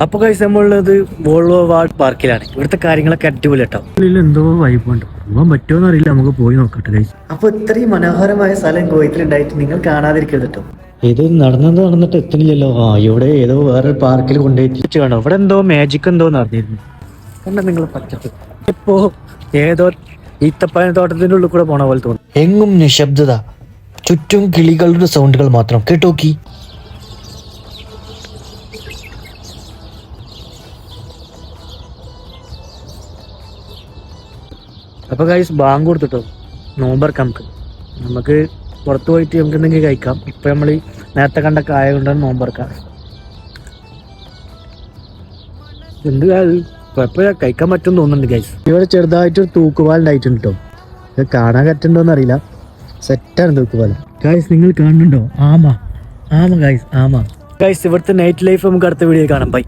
അപ്പൊ ഗൈസ് നമ്മളുള്ളത് Volvo ward പാർക്കിലാണ്. ഇവിടുത്തെ കാര്യങ്ങളൊക്കെ അടിപൊളി കേട്ടോ. എന്തോ വൈബുണ്ട്, പോകാൻ പറ്റുമോ അറിയില്ല, നമുക്ക് പോയി നോക്കട്ടെ ഗൈസ്. അപ്പൊ ഇത്രയും മനോഹരമായ സ്ഥലം കുവൈത്തിലുണ്ടായിട്ട് നിങ്ങൾ കാണാതിരിക്കരുത് കേട്ടോ. ഇത് നടന്നിട്ട് എത്തുന്നില്ലല്ലോ. ഇവിടെ ഏതോ വേറെ പാർക്കിൽ കൊണ്ടുപോയിട്ട് കാണോ. ഇവിടെ എന്തോ മാജിക് എന്തോ നടന്നിരുന്നു. കണ്ട നിങ്ങൾ പച്ചപ്പ് ഇപ്പോ ഏതോ ഈത്തപ്പഴ തോട്ടത്തിന്റെ ഉള്ളിൽ കൂടെ പോണ പോലെ തോന്നുന്നു. എങ്ങും നിശബ്ദത, ചുറ്റും കിളികളുടെ സൗണ്ടുകൾ മാത്രം കേട്ടോക്കി. അപ്പൊ ഗൈസ് ബാങ്ക് കൊടുത്തിട്ടോ, നോമ്പറക്കാം. നമുക്ക് പുറത്ത് പോയിട്ട് നമുക്ക് എന്തെങ്കിലും കഴിക്കാം. ഇപ്പൊ നമ്മള് നേരത്തെ കണ്ട കായ കൊണ്ടാണ് നോമ്പറക്കാം. എന്ത് കുഴപ്പമില്ല, കഴിക്കാൻ പറ്റും തോന്നുന്നുണ്ട് ഗൈസ്. ഇവിടെ ചെറുതായിട്ട് തൂക്കുപാൽ ഉണ്ടായിട്ടുണ്ട് കേട്ടോ. ഇത് കാണാൻ പറ്റുണ്ടോന്ന് അറിയില്ല, സെറ്റാണ് തൂക്കുപാലം. ഗൈസ് നിങ്ങൾ കാണുന്നുണ്ടോ? ആമ ഗൈസ്, ആമ ഗൈസ്. ഇവിടുത്തെ നൈറ്റ് ലൈഫ് നമുക്ക് അടുത്ത വീഡിയോ കാണാം. ബൈ.